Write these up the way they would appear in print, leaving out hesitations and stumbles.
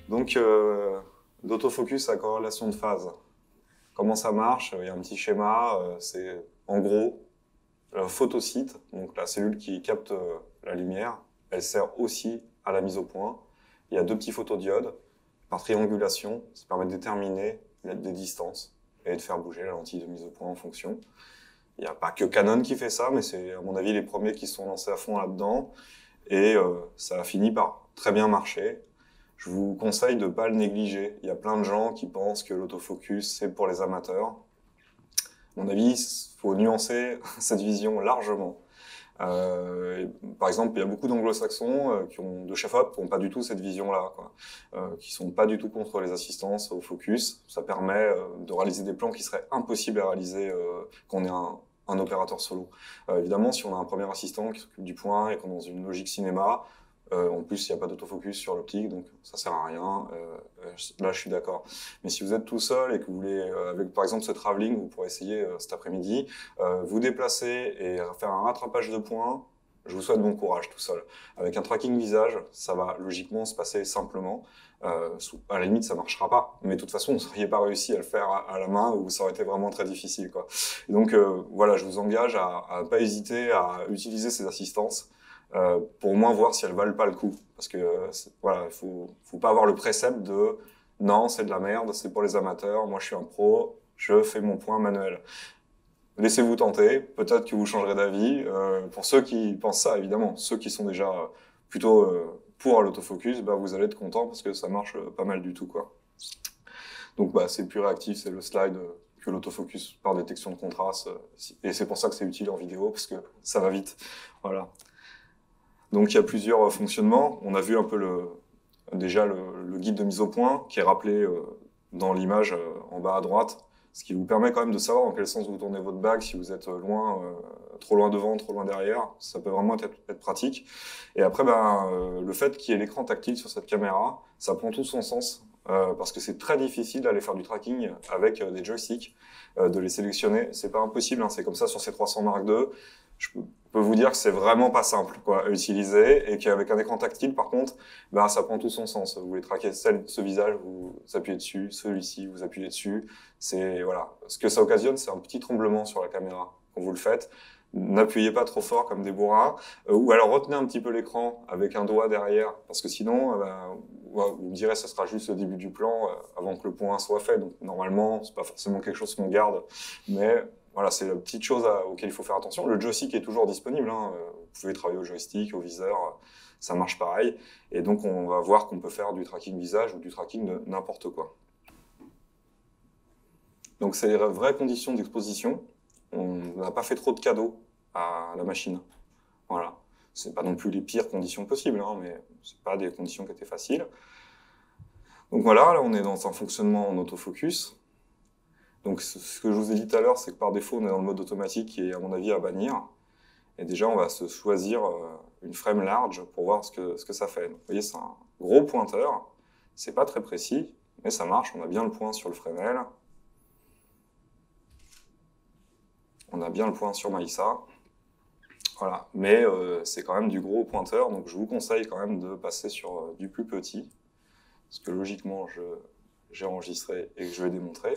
Donc, l'autofocus à corrélation de phase. Comment ça marche? Il y a un petit schéma, c'est en gros un photosite, donc la cellule qui capte la lumière, elle sert aussi à la mise au point. Il y a deux petits photodiodes. Par triangulation, ça permet de déterminer des distances et de faire bouger la lentille de mise au point en fonction. Il n'y a pas que Canon qui fait ça, mais c'est à mon avis les premiers qui se sont lancés à fond là-dedans. Et ça a fini par très bien marcher. Je vous conseille de ne pas le négliger. Il y a plein de gens qui pensent que l'autofocus, c'est pour les amateurs. À mon avis, il faut nuancer cette vision largement. Par exemple, il y a beaucoup d'anglo-saxons de chef-op qui n'ont pas du tout cette vision-là, qui sont pas du tout contre les assistances au focus. Ça permet de réaliser des plans qui seraient impossibles à réaliser quand on est un opérateur solo. Évidemment, si on a un premier assistant qui s'occupe du point et qu'on est dans une logique cinéma, en plus, il n'y a pas d'autofocus sur l'optique, donc ça sert à rien. Là, je suis d'accord. Mais si vous êtes tout seul et que vous voulez, avec par exemple ce travelling, vous pourrez essayer cet après-midi, vous déplacer et faire un rattrapage de points, je vous souhaite bon courage tout seul. Avec un tracking visage, ça va logiquement se passer simplement. À la limite, ça marchera pas. Mais de toute façon, vous n'auriez pas réussi à le faire à la main ou ça aurait été vraiment très difficile, quoi. Et donc, voilà, je vous engage à ne pas hésiter à utiliser ces assistances. Pour au moins voir si elles valent pas le coup. Parce que voilà, faut pas avoir le précepte de non, c'est de la merde, c'est pour les amateurs, moi je suis un pro, je fais mon point manuel. Laissez-vous tenter, peut-être que vous changerez d'avis. Pour ceux qui pensent ça, évidemment, ceux qui sont déjà plutôt pour l'autofocus, bah, vous allez être content parce que ça marche pas mal du tout, quoi. Donc bah, c'est le plus réactif, c'est le slide que l'autofocus par détection de contraste. Et c'est pour ça que c'est utile en vidéo, parce que ça va vite. Voilà. Donc il y a plusieurs fonctionnements. On a vu un peu déjà le guide de mise au point qui est rappelé dans l'image en bas à droite, ce qui vous permet quand même de savoir dans quel sens vous tournez votre bague, si vous êtes loin, trop loin devant, trop loin derrière. Ça peut vraiment être pratique. Et après, le fait qu'il y ait l'écran tactile sur cette caméra, ça prend tout son sens. Parce que c'est très difficile d'aller faire du tracking avec des joysticks, de les sélectionner. C'est pas impossible, hein. C'est comme ça sur ces 300 Mark II. Je peux vous dire que c'est vraiment pas simple, quoi, à utiliser, et qu'avec un écran tactile, par contre, bah, ça prend tout son sens. Vous voulez traquer ce visage, vous appuyez dessus, celui-ci, vous appuyez dessus. C'est, voilà. Ce que ça occasionne, c'est un petit tremblement sur la caméra quand vous le faites. N'appuyez pas trop fort comme des bourrins, ou alors retenez un petit peu l'écran avec un doigt derrière, parce que sinon, vous me direz, ça sera juste le début du plan avant que le point soit fait. Donc normalement, c'est pas forcément quelque chose qu'on garde, mais voilà, c'est la petite chose auquel il faut faire attention. Le joystick est toujours disponible, hein. Vous pouvez travailler au joystick, au viseur, ça marche pareil. Et donc on va voir qu'on peut faire du tracking visage ou du tracking de n'importe quoi. Donc c'est les vraies conditions d'exposition. On n'a pas fait trop de cadeaux à la machine. Voilà. C'est pas non plus les pires conditions possibles, hein, mais c'est pas des conditions qui étaient faciles. Donc voilà, là on est dans un fonctionnement en autofocus. Donc ce que je vous ai dit tout à l'heure, c'est que par défaut on est dans le mode automatique qui est à mon avis à bannir. Et déjà on va se choisir une frame large pour voir ce que ça fait. Donc, vous voyez, c'est un gros pointeur. C'est pas très précis, mais ça marche. On a bien le point sur le Fresnel. On a bien le point sur Maïssa. Voilà, mais c'est quand même du gros pointeur, donc je vous conseille quand même de passer sur du plus petit, parce que logiquement j'ai enregistré et que je vais démontrer.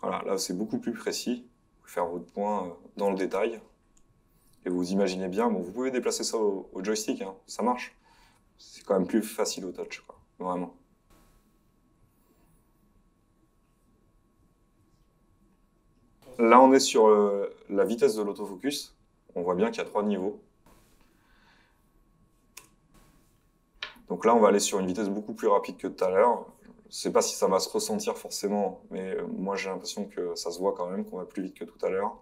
Voilà, là c'est beaucoup plus précis, vous pouvez faire votre point dans le détail, et vous imaginez bien, bon, vous pouvez déplacer ça au joystick, hein, ça marche, c'est quand même plus facile au touch, quoi, vraiment. Là, on est sur la vitesse de l'autofocus. On voit bien qu'il y a 3 niveaux. Donc là, on va aller sur une vitesse beaucoup plus rapide que tout à l'heure. Je ne sais pas si ça va se ressentir forcément, mais moi, j'ai l'impression que ça se voit quand même, qu'on va plus vite que tout à l'heure.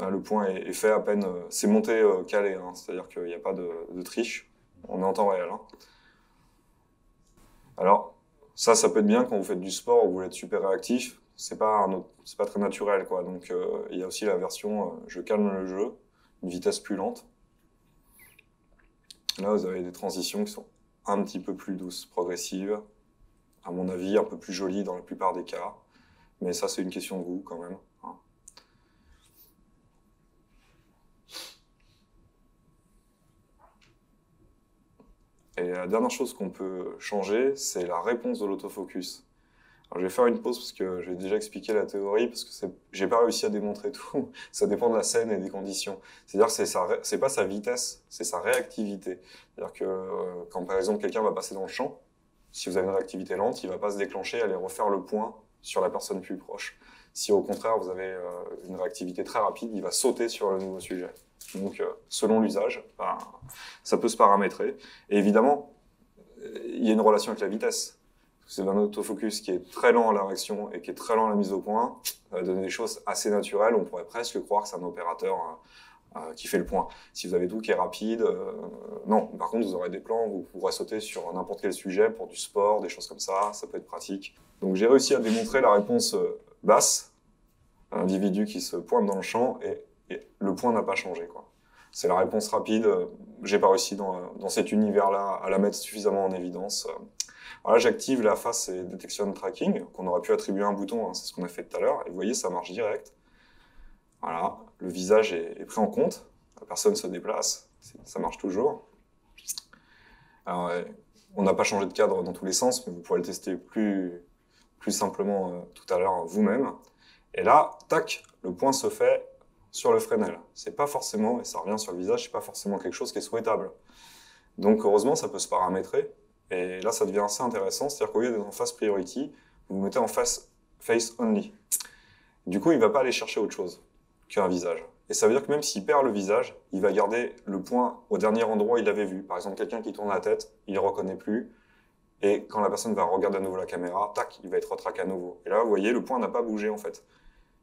Le point est fait à peine... c'est monté calé, hein, c'est-à-dire qu'il n'y a pas de triche. On est en temps réel. Hein. Alors, ça peut être bien quand vous faites du sport ou vous voulez être super réactif. C'est pas très naturel, quoi. Donc il y a aussi la version je calme le jeu, une vitesse plus lente. Là, vous avez des transitions qui sont un petit peu plus douces, progressives. à mon avis, un peu plus joli dans la plupart des cas. Mais ça, c'est une question de goût quand même. Hein. Et la dernière chose qu'on peut changer, c'est la réponse de l'autofocus. Alors, je vais faire une pause parce que j'ai déjà expliqué la théorie, parce que j'ai pas réussi à démontrer tout. Ça dépend de la scène et des conditions. C'est-à-dire que c'est pas sa vitesse, c'est sa réactivité. C'est-à-dire que quand par exemple quelqu'un va passer dans le champ, si vous avez une réactivité lente, il va pas se déclencher, aller refaire le point sur la personne plus proche. Si au contraire vous avez une réactivité très rapide, il va sauter sur le nouveau sujet. Donc selon l'usage, ben, ça peut se paramétrer. Et évidemment, il y a une relation avec la vitesse. C'est un autofocus qui est très lent à la réaction et qui est très lent à la mise au point. Ça va donner des choses assez naturelles. On pourrait presque croire que c'est un opérateur qui fait le point. Si vous avez tout qui est rapide, non. Par contre, vous aurez des plans où vous pourrez sauter sur n'importe quel sujet pour du sport, des choses comme ça. Ça peut être pratique. Donc j'ai réussi à démontrer la réponse basse, un individu qui se pointe dans le champ et le point n'a pas changé, quoi. C'est la réponse rapide. J'ai pas réussi dans cet univers-là à la mettre suffisamment en évidence. Alors là, j'active la face et detection tracking, qu'on aurait pu attribuer un bouton, hein, c'est ce qu'on a fait tout à l'heure. Et vous voyez, ça marche direct. Voilà, le visage est pris en compte, la personne se déplace, ça marche toujours. Alors, on n'a pas changé de cadre dans tous les sens, mais vous pourrez le tester plus simplement tout à l'heure vous-même. Et là, tac, le point se fait sur le Fresnel. C'est pas forcément, et ça revient sur le visage, c'est pas forcément quelque chose qui est souhaitable. Donc heureusement, ça peut se paramétrer. Et là, ça devient assez intéressant, c'est-à-dire qu'au lieu d'être en face priority, vous vous mettez en face only. Du coup, il ne va pas aller chercher autre chose qu'un visage. Et ça veut dire que même s'il perd le visage, il va garder le point au dernier endroit où il l'avait vu. Par exemple, quelqu'un qui tourne la tête, il ne le reconnaît plus. Et quand la personne va regarder à nouveau la caméra, tac, il va être retraqué à nouveau. Et là, vous voyez, le point n'a pas bougé en fait.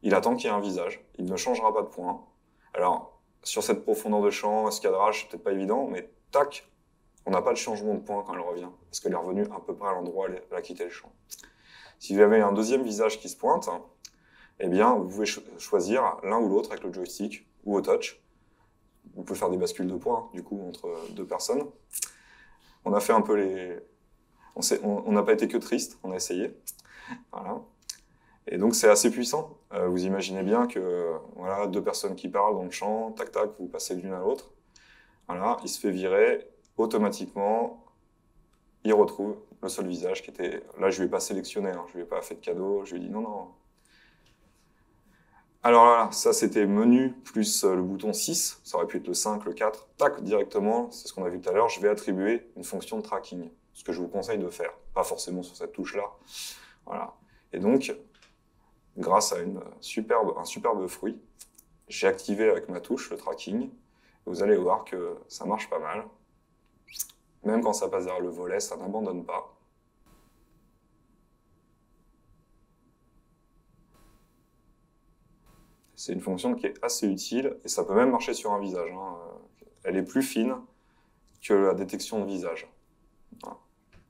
Il attend qu'il y ait un visage. Il ne changera pas de point. Alors, sur cette profondeur de champ, ce cadrage, c'est peut-être pas évident, mais tac, on n'a pas de changement de point quand elle revient, parce qu'elle est revenue à peu près à l'endroit où elle a quitté le champ. Si vous avez un deuxième visage qui se pointe, eh bien, vous pouvez choisir l'un ou l'autre avec le joystick ou au touch. Vous pouvez faire des bascules de points, du coup, entre deux personnes. On a fait un peu les... On n'a pas été que triste, on a essayé. Voilà. Et donc, c'est assez puissant. Vous imaginez bien que, voilà, deux personnes qui parlent dans le champ, tac, tac, vous passez l'une à l'autre. Voilà, il se fait virer. Automatiquement, il retrouve le seul visage qui était... Là, je ne lui ai pas sélectionné, hein, je ne lui ai pas fait de cadeau, je lui ai dit non, non. Alors là, ça c'était menu plus le bouton 6, ça aurait pu être le 5, le 4, tac, directement, c'est ce qu'on a vu tout à l'heure, je vais attribuer une fonction de tracking, ce que je vous conseille de faire, pas forcément sur cette touche-là. Voilà. Et donc, grâce à un superbe fruit, j'ai activé avec ma touche le tracking, vous allez voir que ça marche pas mal. Même quand ça passe derrière le volet, ça n'abandonne pas. C'est une fonction qui est assez utile et ça peut même marcher sur un visage. Hein. Elle est plus fine que la détection de visage. Voilà.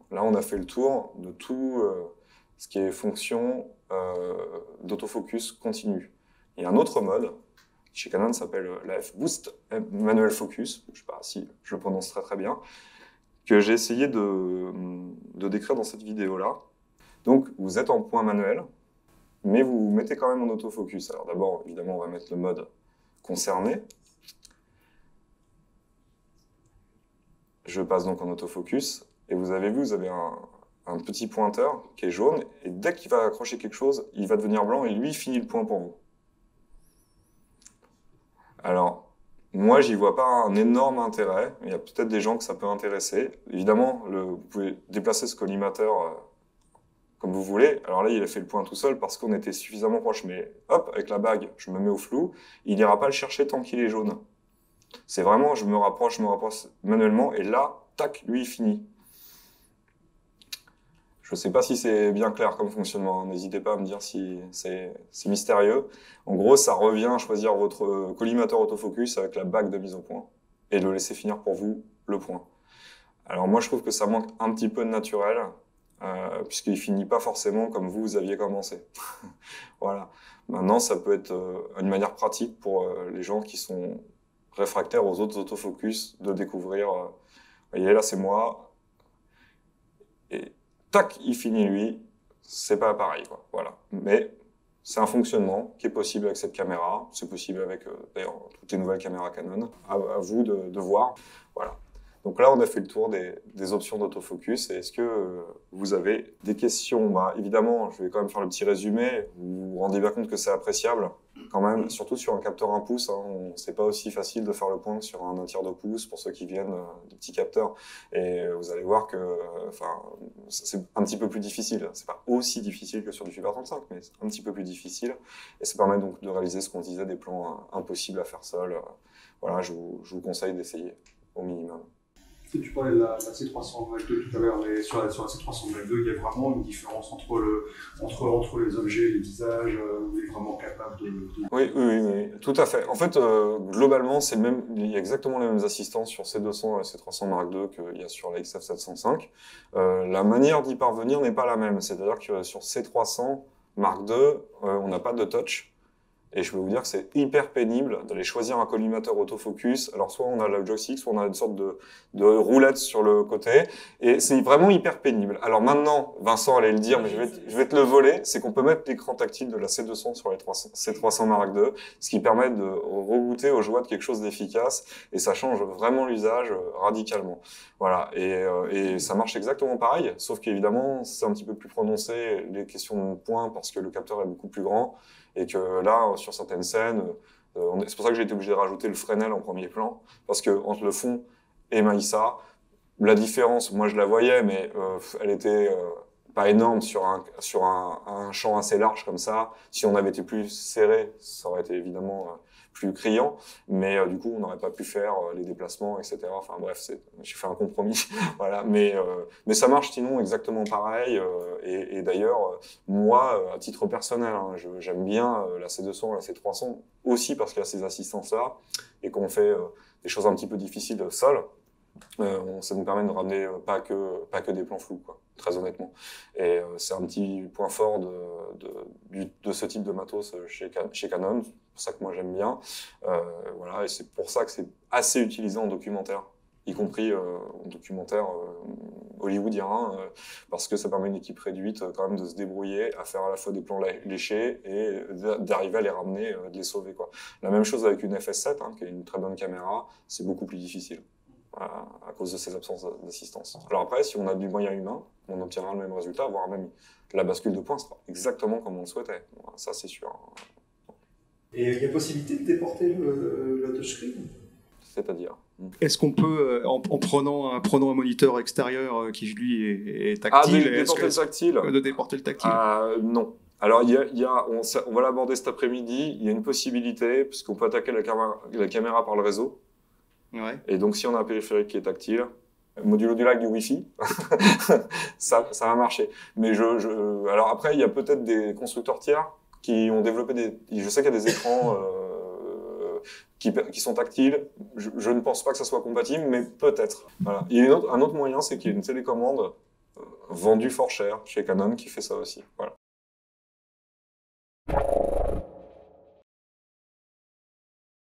Là, on a fait le tour de tout ce qui est fonction d'autofocus continu. Il y a un autre mode, qui chez Canon s'appelle la F-Boost Manual Focus, je ne sais pas si je le prononce très bien, que j'ai essayé de décrire dans cette vidéo-là. Donc, vous êtes en point manuel, mais vous vous mettez quand même en autofocus. Alors d'abord, évidemment, on va mettre le mode concerné. Je passe donc en autofocus, et vous avez vu, vous avez un petit pointeur qui est jaune, et dès qu'il va accrocher quelque chose, il va devenir blanc, et lui, il finit le point pour vous. Alors, moi, j'y vois pas un énorme intérêt. Il y a peut-être des gens que ça peut intéresser. Évidemment, vous pouvez déplacer ce collimateur comme vous voulez. Alors là, il a fait le point tout seul parce qu'on était suffisamment proche. Mais hop, avec la bague, je me mets au flou. Il n'ira pas le chercher tant qu'il est jaune. C'est vraiment, je me rapproche manuellement. Et là, tac, lui, il finit. Je ne sais pas si c'est bien clair comme fonctionnement. N'hésitez pas à me dire si c'est mystérieux. En gros, ça revient à choisir votre collimateur autofocus avec la bague de mise au point et de le laisser finir pour vous le point. Alors moi, je trouve que ça manque un petit peu de naturel, puisqu'il finit pas forcément comme vous aviez commencé. Voilà. Maintenant, ça peut être une manière pratique pour les gens qui sont réfractaires aux autres autofocus de découvrir. Vous voyez, là, c'est moi. Et tac, il finit lui. C'est pas pareil, quoi. Voilà. Mais c'est un fonctionnement qui est possible avec cette caméra. C'est possible avec, d'ailleurs, toutes les nouvelles caméras Canon. À vous de voir. Voilà. Donc là, on a fait le tour des options d'autofocus. Et est-ce que vous avez des questions? Bah, évidemment, je vais quand même faire le petit résumé. Vous vous rendez bien compte que c'est appréciable, quand même, surtout sur un capteur 1 pouce. Hein, c'est pas aussi facile de faire le point que sur un 1/3 de pouce pour ceux qui viennent des petits capteurs. Et vous allez voir que c'est un petit peu plus difficile. C'est pas aussi difficile que sur du Fiber 35, mais c'est un petit peu plus difficile. Et ça permet donc de réaliser ce qu'on disait, des plans impossibles à faire seul. Voilà, je vous conseille d'essayer au minimum. Tu parlais de la C300 Mark II tout à l'heure, mais sur la C300 Mark II, il y a vraiment une différence entre les objets, les visages, où il est vraiment capable de... Oui, tout à fait. En fait, globalement, il y a exactement les mêmes assistants sur C200 et C300 Mark II qu'il y a sur la XF705. La manière d'y parvenir n'est pas la même. C'est-à-dire que sur C300 Mark II, on n'a pas de touch. Et je peux vous dire que c'est hyper pénible d'aller choisir un collimateur autofocus. Alors, soit on a le joystick, soit on a une sorte de roulette sur le côté. Et c'est vraiment hyper pénible. Alors maintenant, Vincent allait le dire, mais je vais te le voler. C'est qu'on peut mettre l'écran tactile de la C200 sur les C300 Mark II, ce qui permet de rebooter au joie de quelque chose d'efficace. Et ça change vraiment l'usage radicalement. Voilà. Et ça marche exactement pareil. Sauf qu'évidemment, c'est un petit peu plus prononcé les questions de points parce que le capteur est beaucoup plus grand. Et que là, sur certaines scènes, c'est pour ça que j'ai été obligé de rajouter le Fresnel en premier plan, parce que entre le fond et Maïssa, la différence, moi je la voyais, mais elle était pas énorme sur un champ assez large comme ça. Si on avait été plus serré, ça aurait été évidemment plus criant, mais du coup on n'aurait pas pu faire les déplacements, etc. Enfin bref, j'ai fait un compromis, voilà. Mais ça marche sinon exactement pareil. Et d'ailleurs, moi, à titre personnel, hein, j'aime bien la C200, la C300 aussi parce qu'il y a ces assistances-là et qu'on fait des choses un petit peu difficiles seul. Ça nous permet de ramener pas que des plans flous, quoi, très honnêtement. Et c'est un petit point fort de ce type de matos chez Canon. C'est pour ça que moi j'aime bien. Voilà, et c'est pour ça que c'est assez utilisé en documentaire, y compris en documentaire hollywoodien, parce que ça permet à une équipe réduite quand même de se débrouiller à faire à la fois des plans léchés et d'arriver à les ramener, de les sauver, quoi. La même chose avec une FS7, hein, qui est une très bonne caméra, c'est beaucoup plus difficile. À cause de ces absences d'assistance. Alors après, si on a du moyen humain, on obtiendra le même résultat, voire même la bascule de points sera exactement comme on le souhaitait. Ça, c'est sûr. Et il y a possibilité de déporter le touchscreen? C'est-à-dire? Est-ce qu'on peut, en prenant un moniteur extérieur qui lui est tactile, de déporter le tactile? Non. Alors, on va l'aborder cet après-midi. Il y a une possibilité, puisqu'on peut attaquer la caméra par le réseau. Ouais. Et donc, si on a un périphérique qui est tactile, modulo du lac du Wi-Fi, ça va marcher. Mais alors après, il y a peut-être des constructeurs tiers qui ont développé je sais qu'il y a des écrans qui sont tactiles. Je ne pense pas que ça soit compatible, mais peut-être. Voilà. Il y a un autre moyen, c'est qu'il y a une télécommande vendue fort cher chez Canon qui fait ça aussi. Voilà.